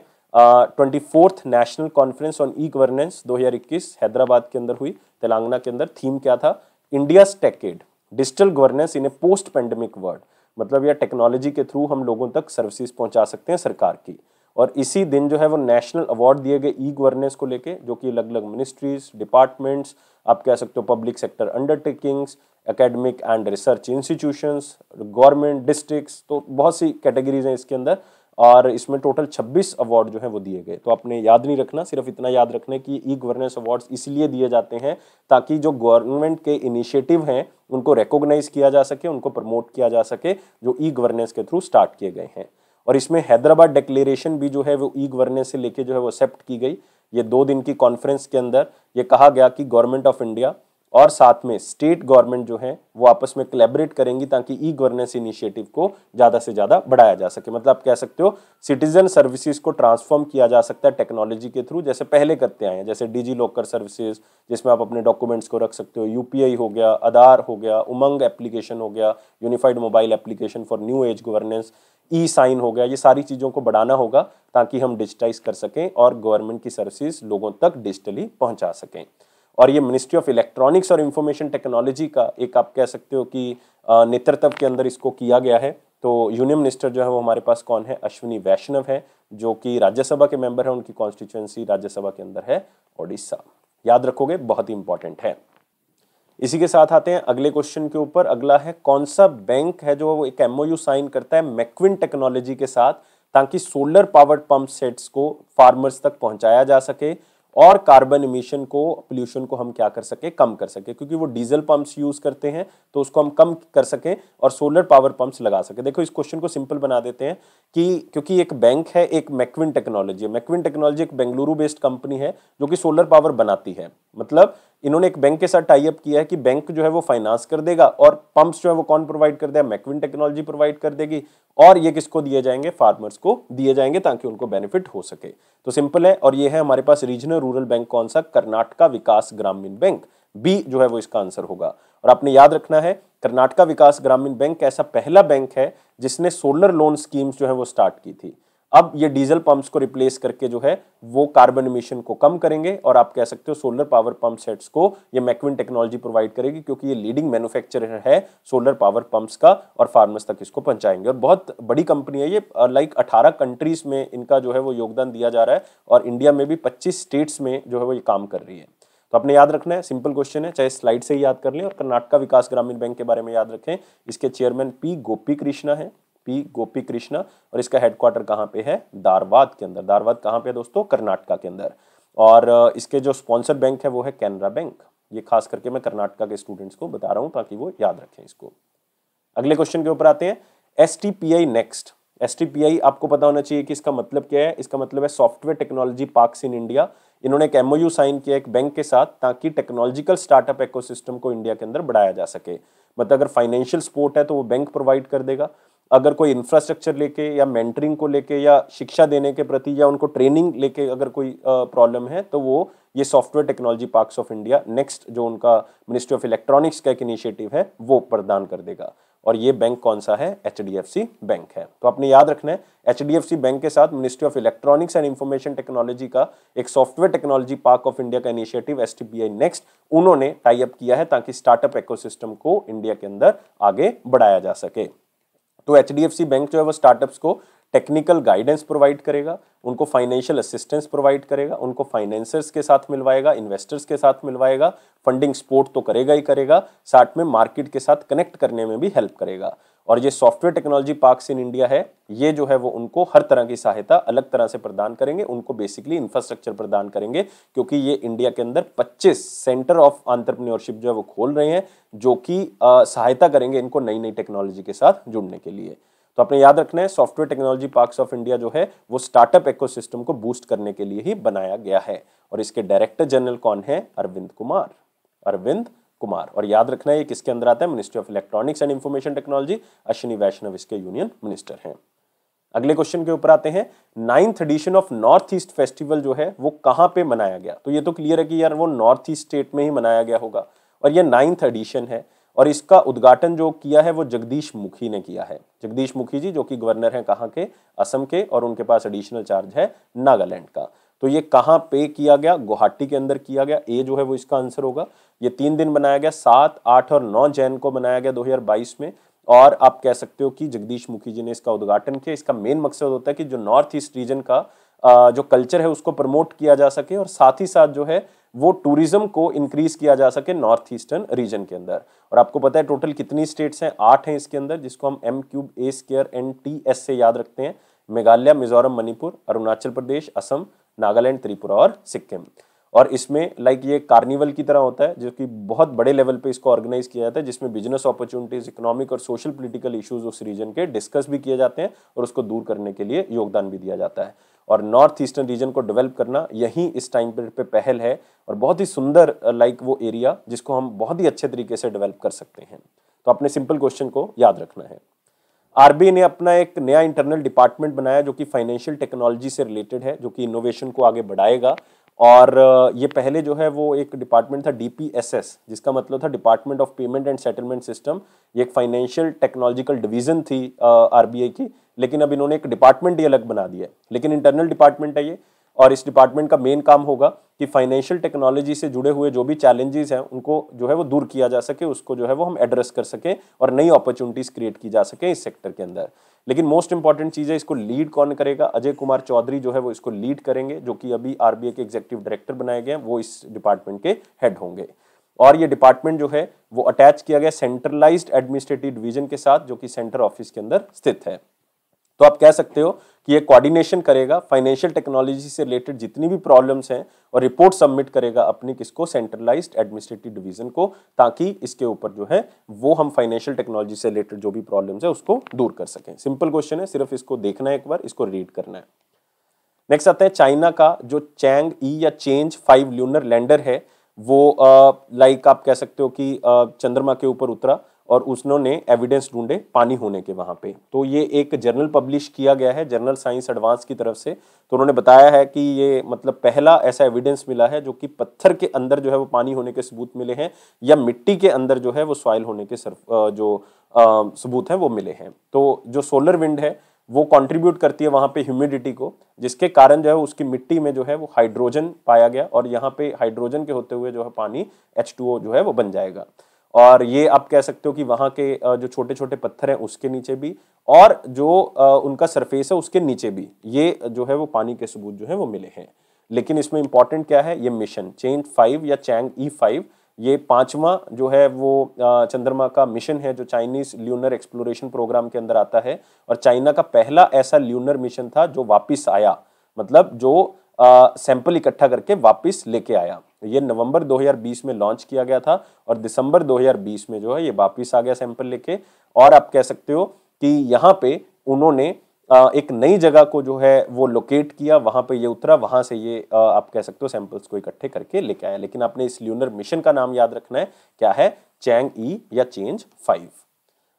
24th national conference on e governance 2021 Hyderabad के अंदर हुई, तेलंगाना के अंदर। थीम क्या था? इंडियाज टेकेड डिजिटल गवर्नेंस इन ए पोस्ट पेंडेमिक वर्ल्ड। मतलब यह टेक्नोलॉजी के थ्रू हम लोगों तक सर्विसेज पहुंचा सकते हैं सरकार की। और इसी दिन जो है वो नेशनल अवार्ड दिए गए ई गवर्नेंस को लेके, जो कि अलग अलग मिनिस्ट्रीज, डिपार्टमेंट्स, आप कह सकते हो public sector undertakings, academic and research institutions, government, districts, तो बहुत सी कैटेगरीज हैं इसके अंदर। और इसमें टोटल 26 अवार्ड जो है वो दिए गए। तो आपने याद नहीं रखना, सिर्फ इतना याद रखना है कि ई गवर्नेंस अवार्ड्स इसलिए दिए जाते हैं ताकि जो गवर्नमेंट के इनिशिएटिव हैं उनको रिकॉग्नाइज किया जा सके, उनको प्रमोट किया जा सके, जो ई गवर्नेंस के थ्रू स्टार्ट किए गए हैं। और इसमें हैदराबाद डिक्लेरेशन भी जो है वो ई गवर्नेंस से लेके जो है वो एक्सेप्ट की गई। ये 2 दिन की कॉन्फ्रेंस के अंदर ये कहा गया कि गवर्नमेंट ऑफ इंडिया और साथ में स्टेट गवर्नमेंट जो है वो आपस में कोलैबोरेट करेंगी ताकि ई गवर्नेंस इनिशिएटिव को ज़्यादा से ज़्यादा बढ़ाया जा सके। मतलब आप कह सकते हो सिटीजन सर्विसेज को ट्रांसफॉर्म किया जा सकता है टेक्नोलॉजी के थ्रू, जैसे पहले करते आए हैं, जैसे डिजी लॉकर सर्विसेज जिसमें आप अपने डॉक्यूमेंट्स को रख सकते हो, यूपीआई हो गया, आधार हो गया, उमंग एप्लीकेशन हो गया, unified mobile application for new age governance, e sign हो गया। ये सारी चीज़ों को बढ़ाना होगा ताकि हम डिजिटाइज कर सकें और गवर्नमेंट की सर्विसेज लोगों तक डिजिटली पहुंचा सकें। और ये मिनिस्ट्री ऑफ इलेक्ट्रॉनिक्स और इंफॉर्मेशन टेक्नोलॉजी का एक आप कह सकते हो कि नेतृत्व के अंदर इसको किया गया है। तो यूनियन मिनिस्टर जो है वो हमारे पास कौन है? अश्विनी वैष्णव है, जो कि राज्यसभा के मेंबर है, उनकी कॉन्स्टिट्यूएंसी राज्यसभा के अंदर है ओडिशा। याद रखोगे, बहुत ही इंपॉर्टेंट है। इसी के साथ आते हैं अगले क्वेश्चन के ऊपर। अगला है कौन सा बैंक है जो वो एक एमओयू साइन करता है मैक्विन टेक्नोलॉजी के साथ ताकि सोलर पावर्ड पंप सेट्स को फार्मर्स तक पहुंचाया जा सके और कार्बन इमिशन को, पोल्यूशन को हम क्या कर सके, कम कर सके, क्योंकि वो डीजल पंप्स यूज करते हैं तो उसको हम कम कर सकें और सोलर पावर पंप्स लगा सके। देखो इस क्वेश्चन को सिंपल बना देते हैं कि क्योंकि एक बैंक है, एक मैक्विन टेक्नोलॉजी है। मैक्विन टेक्नोलॉजी एक बेंगलुरु बेस्ड कंपनी है जो कि सोलर पावर बनाती है। मतलब इन्होंने एक बैंक के साथ टाई अप किया है कि बैंक जो है वो फाइनेंस कर देगा और पंप्स जो है वो कौन प्रोवाइड कर देगा, मैक्विन टेक्नोलॉजी प्रोवाइड कर देगी, और ये किसको दिए जाएंगे, फार्मर्स को दिए जाएंगे ताकि उनको बेनिफिट हो सके। तो सिंपल है। और ये है हमारे पास रीजनल रूरल बैंक कौन सा, कर्नाटका विकास ग्रामीण बैंक, बी जो है वो इसका आंसर होगा। और आपने याद रखना है कर्नाटका विकास ग्रामीण बैंक ऐसा पहला बैंक है जिसने सोलर लोन स्कीम्स जो है वो स्टार्ट की थी। अब ये डीजल पंप्स को रिप्लेस करके जो है वो कार्बन इमिशन को कम करेंगे, और आप कह सकते हो सोलर पावर पंप सेट्स को ये मैक्विन टेक्नोलॉजी प्रोवाइड करेगी, क्योंकि ये लीडिंग मैन्युफैक्चरर है सोलर पावर पंप्स का, और फार्मर्स तक इसको पहुंचाएंगे। और बहुत बड़ी कंपनी है ये, लाइक 18 कंट्रीज में इनका जो है वो योगदान दिया जा रहा है, और इंडिया में भी 25 स्टेट्स में जो है वो ये काम कर रही है। तो आपने याद रखना है, सिंपल क्वेश्चन है, चाहे स्लाइड से ही याद कर लें। और कर्नाटका विकास ग्रामीण बैंक के बारे में याद रखें, इसके चेयरमैन पी गोपी कृष्णा है, पी गोपी कृष्णा, और इसका हेडक्वार्टर कहां पे है, धारवाड़ के अंदर। धारवाड़ कहां पे है दोस्तों, कर्नाटका के अंदर। और इसके जो स्पॉन्सर बैंक है वो है कैनरा बैंक। ये खास करके मैं कर्नाटका के स्टूडेंट्स को बता रहा हूं ताकि वो याद रखें इसको। अगले क्वेश्चन के ऊपर आते हैं, STPI नेक्स्ट। STPI आपको पता होना चाहिए कि इसका मतलब क्या है। इसका मतलब है software technology parks in India. इन्होंने एक MOU साइन किया एक बैंक के साथ ताकि टेक्नोलॉजिकल स्टार्टअप इकोसिस्टम को इंडिया के अंदर बढ़ाया जा सके। मतलब अगर फाइनेंशियल सपोर्ट है तो वो बैंक प्रोवाइड कर देगा, अगर कोई इंफ्रास्ट्रक्चर लेके या मेंटरिंग को लेके या शिक्षा देने के प्रति या उनको ट्रेनिंग लेके अगर कोई प्रॉब्लम है तो वो ये software technology parks of India next जो उनका मिनिस्ट्री ऑफ इलेक्ट्रॉनिक्स का एक इनिशिएटिव है वो प्रदान कर देगा। और ये बैंक कौन सा है, HDFC बैंक है। तो आपने याद रखना है HDFC बैंक के साथ ministry of electronics and information technology का एक software technology park of India का इनिशिएटिव STPI नेक्स्ट उन्होंने टाई अप किया है ताकि स्टार्टअप इकोसिस्टम को इंडिया के अंदर आगे बढ़ाया जा सके। तो HDFC बैंक जो है वो स्टार्टअप्स को टेक्निकल गाइडेंस प्रोवाइड करेगा, उनको फाइनेंशियल असिस्टेंस प्रोवाइड करेगा, उनको फाइनेंसर्स के साथ मिलवाएगा, इन्वेस्टर्स के साथ मिलवाएगा, फंडिंग सपोर्ट तो करेगा ही करेगा, साथ में मार्केट के साथ कनेक्ट करने में भी हेल्प करेगा। और ये software technology parks in India है, ये जो है वो उनको हर तरह की सहायता अलग तरह से प्रदान करेंगे, उनको बेसिकली इंफ्रास्ट्रक्चर प्रदान करेंगे, क्योंकि ये इंडिया के अंदर 25 सेंटर ऑफ एंटरप्रेन्योरशिप जो है वो खोल रहे हैं, जो कि सहायता करेंगे इनको नई नई टेक्नोलॉजी के साथ जुड़ने के लिए। तो आपने याद रखना है software technology parks of India जो है वो स्टार्टअप इकोसिस्टम को बूस्ट करने के लिए ही बनाया गया है। और इसके डायरेक्टर जनरल कौन है, अरविंद कुमार, अरविंद कुमार। और याद रखना है ये किसके अंदर आता है, ministry of electronics and information technology, Ashwini Vaishnaw इसके यूनियन मिनिस्टर हैं। अगले क्वेश्चन के ऊपर आते हैं, 9th edition of north east festival जो है वो कहां पे मनाया गया। तो ये तो क्लियर है कि यार वो नॉर्थ ईस्ट स्टेट में ही मनाया गया होगा, और ये 9th एडिशन है, और इसका उद्घाटन जो किया है वो जगदीश मुखी ने किया है। जगदीश मुखी जी जो कि गवर्नर हैं कहाँ के, असम के, और उनके पास एडिशनल चार्ज है नागालैंड का। तो ये कहाँ पे किया गया, गुवाहाटी के अंदर किया गया, ए जो है वो इसका आंसर होगा। ये 3 दिन बनाया गया, 7, 8 और 9 जैन को बनाया गया 2022 में। और आप कह सकते हो कि जगदीश मुखी जी ने इसका उद्घाटन किया। इसका मेन मकसद होता है कि जो नॉर्थ ईस्ट रीजन का जो कल्चर है उसको प्रमोट किया जा सके, और साथ ही साथ जो है वो टूरिज्म को इंक्रीज किया जा सके नॉर्थ ईस्टर्न रीजन के अंदर। और आपको पता है टोटल कितनी स्टेट्स हैं, 8 हैं इसके अंदर, जिसको हम M3A² से याद रखते हैं। मेघालय, मिजोरम, मणिपुर, अरुणाचल प्रदेश, असम, नागालैंड, त्रिपुरा और सिक्किम। और इसमें लाइक ये कार्निवल की तरह होता है जो कि बहुत बड़े लेवल पे इसको ऑर्गेनाइज किया जाता है, जिसमें बिजनेस अपॉर्चुनिटीज, इकोनॉमिक और सोशल पॉलिटिकल इश्यूज उस रीजन के डिस्कस भी किए जाते हैं, और उसको दूर करने के लिए योगदान भी दिया जाता है। और नॉर्थ ईस्टर्न रीजन को डेवलप करना यही इस टाइम पे पहल है, और बहुत ही सुंदर लाइक वो एरिया जिसको हम बहुत ही अच्छे तरीके से डेवलप कर सकते हैं। तो अपने सिंपल क्वेश्चन को याद रखना है। RBI ने अपना एक नया इंटरनल डिपार्टमेंट बनाया जो कि फाइनेंशियल टेक्नोलॉजी से रिलेटेड है, जो कि इनोवेशन को आगे बढ़ाएगा। और ये पहले जो है वो एक डिपार्टमेंट था DPSS, जिसका मतलब था department of payment and settlement system. ये एक फाइनेंशियल टेक्नोलॉजिकल डिवीजन थी RBI की, लेकिन अब इन्होंने एक डिपार्टमेंट ही अलग बना दिया है, लेकिन इंटरनल डिपार्टमेंट है ये। और इस डिपार्टमेंट का मेन काम होगा कि फाइनेंशियल टेक्नोलॉजी से जुड़े हुए जो भी चैलेंजेस हैं उनको जो है वो दूर किया जा सके, उसको जो है वो हम एड्रेस कर सकें, और नई अपॉर्चुनिटीज क्रिएट की जा सके इस सेक्टर के अंदर। लेकिन मोस्ट इंपॉर्टेंट चीज़ है, इसको लीड कौन करेगा, अजय कुमार चौधरी जो है वो इसको लीड करेंगे, जो कि अभी RBI के एग्जीक्यूटिव डायरेक्टर बनाए गए हैं, वो इस डिपार्टमेंट के हेड होंगे। और ये डिपार्टमेंट जो है वो अटैच किया गया सेंट्रलाइज्ड एडमिनिस्ट्रेटिव डिवीजन के साथ, जो कि सेंटर ऑफिस के अंदर स्थित है। तो आप कह सकते हो कि ये कोऑर्डिनेशन करेगा फाइनेंशियल टेक्नोलॉजी से रिलेटेड जितनी भी प्रॉब्लम्स हैं और रिपोर्ट सबमिट करेगा अपनी किसको, सेंट्रलाइज्ड एडमिनिस्ट्रेटिव डिवीजन को, ताकि इसके ऊपर जो है वो हम फाइनेंशियल टेक्नोलॉजी से रिलेटेड जो भी प्रॉब्लम्स है उसको दूर कर सकें। सिंपल क्वेश्चन है, सिर्फ इसको देखना है एक बार, इसको रीड करना है। नेक्स्ट आता है चाइना का जो चैंग ई या चेंज 5 ल्यूनर लैंडर है वो लाइक आप कह सकते हो कि चंद्रमा के ऊपर उतरा और उन्होंने एविडेंस ढूंढे पानी होने के वहां पे। तो ये एक जर्नल पब्लिश किया गया है जर्नल साइंस एडवांस की तरफ से। तो उन्होंने बताया है कि ये मतलब पहला ऐसा एविडेंस मिला है जो कि पत्थर के अंदर जो है वो पानी होने के सबूत मिले हैं या मिट्टी के अंदर जो है वो सॉइल होने के सबूत हैं वो मिले हैं। तो जो सोलर विंड है वो कंट्रीब्यूट करती है वहां पे ह्यूमिडिटी को, जिसके कारण जो है उसकी मिट्टी में जो है वो हाइड्रोजन पाया गया और यहाँ पे हाइड्रोजन के होते हुए जो है पानी H2O जो है वो बन जाएगा। और ये आप कह सकते हो कि वहां के जो छोटे छोटे पत्थर हैं उसके नीचे भी और जो उनका सरफेस है उसके नीचे भी ये जो है वो पानी के सबूत जो है वो मिले हैं। लेकिन इसमें इंपॉर्टेंट क्या है, ये मिशन चेंज 5 या चैंग E5 ये 5वां जो है वो चंद्रमा का मिशन है जो चाइनीज ल्यूनर एक्सप्लोरेशन प्रोग्राम के अंदर आता है और चाइना का पहला ऐसा ल्यूनर मिशन था जो वापिस आया, मतलब जो सैंपल इकट्ठा करके वापस लेके आया। ये नवंबर 2020 में लॉन्च किया गया था और दिसंबर 2020 में जो है ये वापस आ गया सैंपल लेके। और आप कह सकते हो कि यहाँ पे उन्होंने एक नई जगह को जो है वो लोकेट किया, वहां पे ये उतरा, वहां से ये आप कह सकते हो सैंपल्स को इकट्ठे करके लेके आया। लेकिन आपने इस ल्यूनर मिशन का नाम याद रखना है, क्या है, चैंग ई या चेंज 5।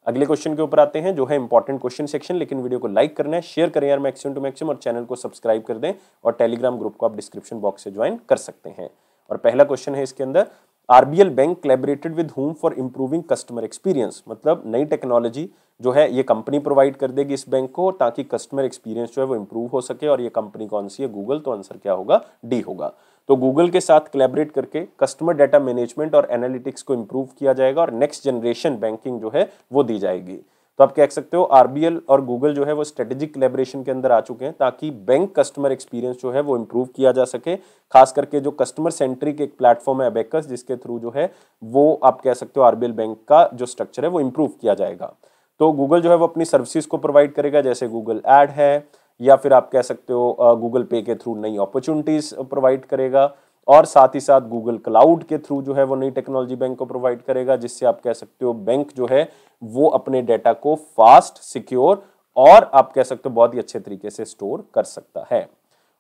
अगले क्वेश्चन के ऊपर आते हैं जो है इंपॉर्टेंट क्वेश्चन सेक्शन। लेकिन वीडियो को लाइक करना है, शेयर करें यार मैक्सिमम टू मैक्सिमम और चैनल को सब्सक्राइब कर दें और टेलीग्राम ग्रुप को आप डिस्क्रिप्शन बॉक्स से ज्वाइन कर सकते हैं। और पहला क्वेश्चन है इसके अंदर, RBL bank collaborated with whom for improving customer experience, मतलब नई टेक्नोलॉजी जो है ये कंपनी प्रोवाइड कर देगी इस बैंक को ताकि कस्टमर एक्सपीरियंस जो है वो इंप्रूव हो सके। और ये कंपनी कौन सी है, गूगल। तो आंसर क्या होगा, डी होगा। तो गूगल के साथ कोलैबोरेट करके कस्टमर डाटा मैनेजमेंट और एनालिटिक्स को इंप्रूव किया जाएगा और नेक्स्ट जनरेशन बैंकिंग जो है वो दी जाएगी। तो आप कह सकते हो आरबीएल और गूगल जो है वो स्ट्रेटेजिक कोलैबोरेशन के अंदर आ चुके हैं ताकि बैंक कस्टमर एक्सपीरियंस जो है वो इंप्रूव किया जा सके। खास करके जो कस्टमर सेंट्रिक एक प्लेटफॉर्म है अबेकस, जिसके थ्रू जो है वो आप कह सकते हो आरबीएल बैंक का जो स्ट्रक्चर है वो इंप्रूव किया जाएगा। तो गूगल जो है वो अपनी सर्विसेज को प्रोवाइड करेगा, जैसे गूगल ऐड है या फिर आप कह सकते हो गूगल पे के थ्रू नई अपॉर्चुनिटीज प्रोवाइड करेगा और साथ ही साथ गूगल क्लाउड के थ्रू जो है वो नई टेक्नोलॉजी बैंक को प्रोवाइड करेगा, जिससे आप कह सकते हो बैंक जो है वो अपने डेटा को फास्ट, सिक्योर और आप कह सकते हो बहुत ही अच्छे तरीके से स्टोर कर सकता है।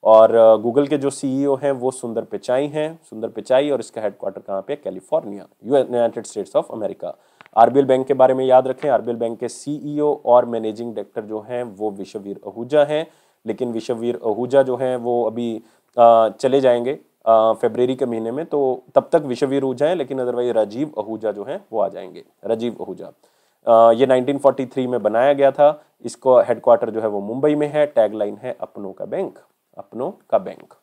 और गूगल के जो सीईओ हैं वो सुंदर पिचाई हैं, सुंदर पिचाई, और इसका हेडक्वार्टर कहाँ पे, California, United states of America. RBL bank के बारे में याद रखें, आरबीएल बैंक के सीईओ और मैनेजिंग डायरेक्टर जो हैं वो विश्ववीर आहूजा हैं। लेकिन विश्ववीर आहूजा जो हैं वो अभी चले जाएंगे फरवरी के महीने में, तो तब तक विश्ववीर आहूजा हैं, लेकिन अदरवाइज राजीव आहूजा जो हैं वो आ जाएंगे। राजीव आहूजा ये 1943 में बनाया गया था। इसको हेडक्वार्टर जो है वो मुंबई में है। टैगलाइन है अपनों का बैंक, अपनों का बैंक।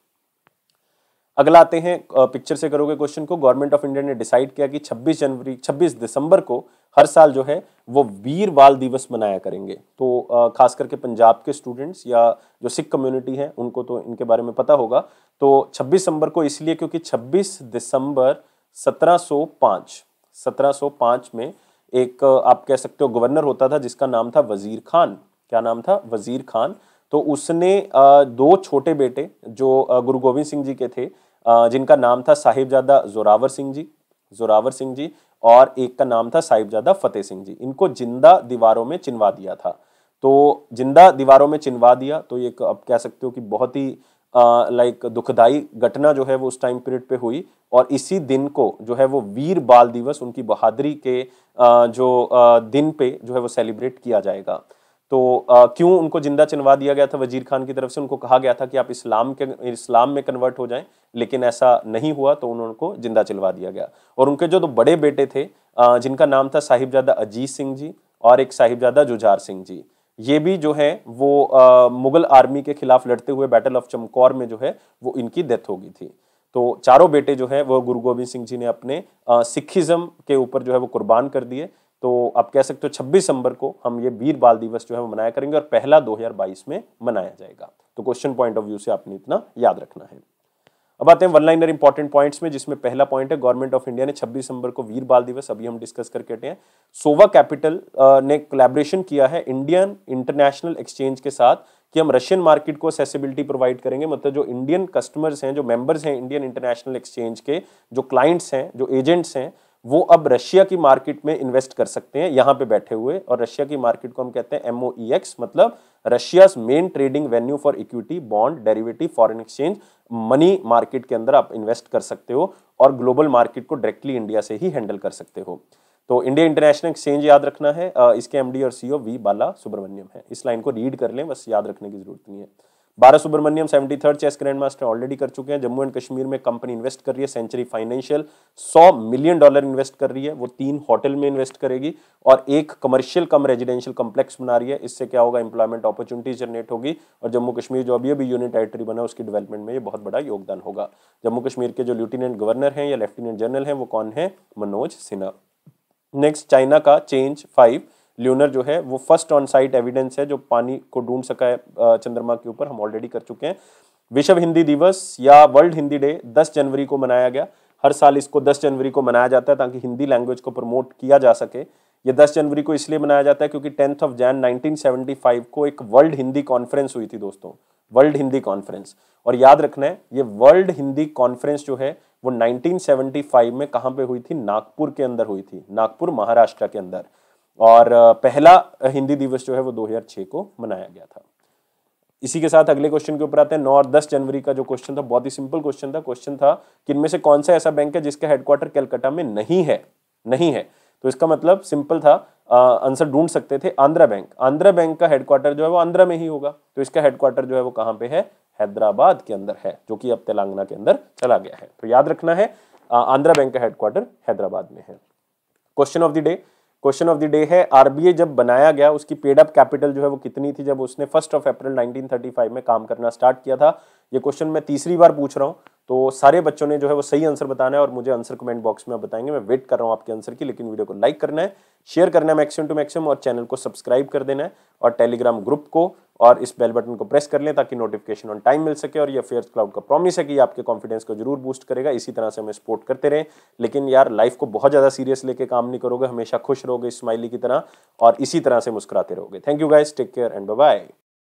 अगला आते हैं, पिक्चर से करोगे क्वेश्चन को। गवर्नमेंट ऑफ इंडिया ने डिसाइड किया कि 26 दिसंबर को हर साल जो है वो वीर बाल दिवस मनाया करेंगे। तो खास करके पंजाब के स्टूडेंट्स या जो सिख कम्युनिटी है उनको तो इनके बारे में पता होगा। तो 26 दिसंबर को इसलिए क्योंकि 26 दिसंबर 1705 में एक आप कह सकते हो गवर्नर होता था जिसका नाम था वजीर खान। क्या नाम था, वजीर खान। तो उसने दो छोटे बेटे जो गुरु गोविंद सिंह जी के थे, जिनका नाम था साहिबजादा जोरावर सिंह जी और एक का नाम था साहिबजादा फतेह सिंह जी, इनको जिंदा दीवारों में चिनवा दिया था। तो जिंदा दीवारों में चिनवा दिया तो ये आप कह सकते हो कि बहुत ही लाइक दुखदाई घटना जो है वो उस टाइम पीरियड पे हुई। और इसी दिन को जो है वो वीर बाल दिवस, उनकी बहादुरी के दिन पे जो है वो सेलिब्रेट किया जाएगा। तो क्यों उनको जिंदा चिनवा दिया गया था वजीर खान की तरफ से, उनको कहा गया था कि आप इस्लाम में कन्वर्ट हो जाएं, लेकिन ऐसा नहीं हुआ तो उनको जिंदा चिनवा दिया गया। और उनके जो दो बड़े बेटे थे जिनका नाम था साहिबजादा अजीत सिंह जी और एक साहिबजादा जुझार सिंह जी, ये भी जो है वो मुगल आर्मी के खिलाफ लड़ते हुए बैटल ऑफ चमकौर में जो है वो इनकी डेथ हो गई थी। तो चारों बेटे जो है वो गुरु गोविंद सिंह जी ने अपने सिखिज्म के ऊपर जो है वो कुर्बान कर दिए। तो आप कह सकते हो 26 दिसंबर को हम ये वीर बाल दिवस जो है वो मनाया करेंगे और पहला 2022 में मनाया जाएगा। तो क्वेश्चन पॉइंट ऑफ व्यू से आपने इतना याद रखना है। अब आते हैं वन लाइनर इंपॉर्टेंट पॉइंट्स में, जिसमें पहला पॉइंट है गवर्नमेंट ऑफ इंडिया ने 26 दिसंबर को वीर बाल दिवस, अभी हम डिस्कस करके हटे हैं, सोवा कैपिटल ने कोलैबोरेशन किया है इंडियन इंटरनेशनल एक्सचेंज के साथ कि हम रशियन मार्केट को एक्सेसिबिलिटी प्रोवाइड करेंगे। मतलब जो इंडियन कस्टमर्स हैं, जो मेंबर्स हैं इंडियन इंटरनेशनल एक्सचेंज के, जो क्लाइंट्स हैं, जो एजेंट्स हैं, वो अब रशिया की मार्केट में इन्वेस्ट कर सकते हैं यहाँ पे बैठे हुए। और रशिया की मार्केट को हम कहते हैं MOEX, मतलब Russia's main trading venue for equity, bond, derivative, foreign exchange, money market के अंदर आप इन्वेस्ट कर सकते हो और ग्लोबल मार्केट को डायरेक्टली इंडिया से ही हैंडल कर सकते हो। तो इंडिया इंटरनेशनल एक्सचेंज याद रखना है, इसके MD और CEO वी बाला सुब्रमण्यम है। इस लाइन को रीड कर लें, बस याद रखने की जरूरत नहीं है। Bala Subramaniam 73rd chess grand master already कर चुके हैं। जम्मू एंड कश्मीर में कंपनी इन्वेस्ट कर रही है, सेंचुरी फाइनेंशियल $100 मिलियन इन्वेस्ट कर रही है। वो 3 होटल में इन्वेस्ट करेगी और एक कमर्शियल कम रेजिडेंशियल कम्प्लेक्स बना रही है। इससे क्या होगा, इंप्लॉयमेंट अपॉर्चुनिटीज जनरेट होगी और जम्मू कश्मीर जो अभी यूनियन टेरिटरी बना उसकी डेवलपमेंट में ये बहुत बड़ा योगदान होगा। जम्मू कश्मीर के जो लेफ्टिनेंट गवर्नर हैं या लेफ्टिनेंट जनरल हैं वो कौन है, मनोज सिन्हा। नेक्स्ट, चाइना का चेंज 5 ल्यूनर जो है वो फर्स्ट ऑन साइट एविडेंस है जो पानी को ढूंढ सका है चंद्रमा के ऊपर, हम ऑलरेडी कर चुके हैं। विश्व हिंदी दिवस या वर्ल्ड हिंदी डे 10 जनवरी को मनाया गया। हर साल इसको 10 जनवरी को मनाया जाता है ताकि हिंदी लैंग्वेज को प्रमोट किया जा सके। ये 10 जनवरी को इसलिए मनाया जाता है क्योंकि 10 जनवरी 1975 को एक वर्ल्ड हिंदी कॉन्फ्रेंस हुई थी दोस्तों, वर्ल्ड हिंदी कॉन्फ्रेंस। और याद रखना है ये वर्ल्ड हिंदी कॉन्फ्रेंस जो है वो 1975 में कहां पे हुई थी, नागपुर के अंदर हुई थी, नागपुर महाराष्ट्र के अंदर। और पहला हिंदी दिवस जो है वो 2006 को मनाया गया था। इसी के साथ अगले क्वेश्चन के ऊपर आते हैं। 9 और 10 जनवरी का जो क्वेश्चन था बहुत ही सिंपल क्वेश्चन था। क्वेश्चन था कि इनमें से कौन सा ऐसा बैंक है जिसका हेडक्वार्टर कलकत्ता में नहीं है, नहीं है। तो इसका मतलब सिंपल था, आंसर ढूंढ सकते थे, आंध्रा बैंक। आंध्रा बैंक का हेडक्वार्टर जो है वो आंध्रा में ही होगा, तो इसका हेडक्वार्टर जो है वो कहां पे है, हैदराबाद के अंदर है, जो कि अब तेलंगाना के अंदर चला गया है। तो याद रखना है आंध्रा बैंक का हेडक्वार्टर हैदराबाद में है। Question of the day, question of the day है आरबीआई जब बनाया गया उसकी पेड अप कैपिटल जो है वो कितनी थी जब उसने 1 अप्रैल 1935 में काम करना स्टार्ट किया था। ये क्वेश्चन मैं तीसरी बार पूछ रहा हूँ, तो सारे बच्चों ने जो है वो सही आंसर बताना है और मुझे आंसर कमेंट बॉक्स में बताएंगे। मैं वेट कर रहा हूँ आपके आंसर की, लेकिन वीडियो को लाइक करना है, शेयर करना है मैक्सिमम टू मैक्सिमम और चैनल को सब्सक्राइब कर देना है और टेलीग्राम ग्रुप को और इस बेल बटन को प्रेस कर लें ताकि नोटिफिकेशन ऑन टाइम मिल सके। और ये अफेयर्स क्लाउड का प्रॉमिस है कि आपके कॉन्फिडेंस को जरूर बूस्ट करेगा। इसी तरह से हमें सपोर्ट करते रहें, लेकिन यार लाइफ को बहुत ज्यादा सीरियस लेके काम नहीं करोगे, हमेशा खुश रहोगे स्माइली की तरह और इसी तरह से मुस्कुराते रहोगे। Thank you guys, take care and bye bye.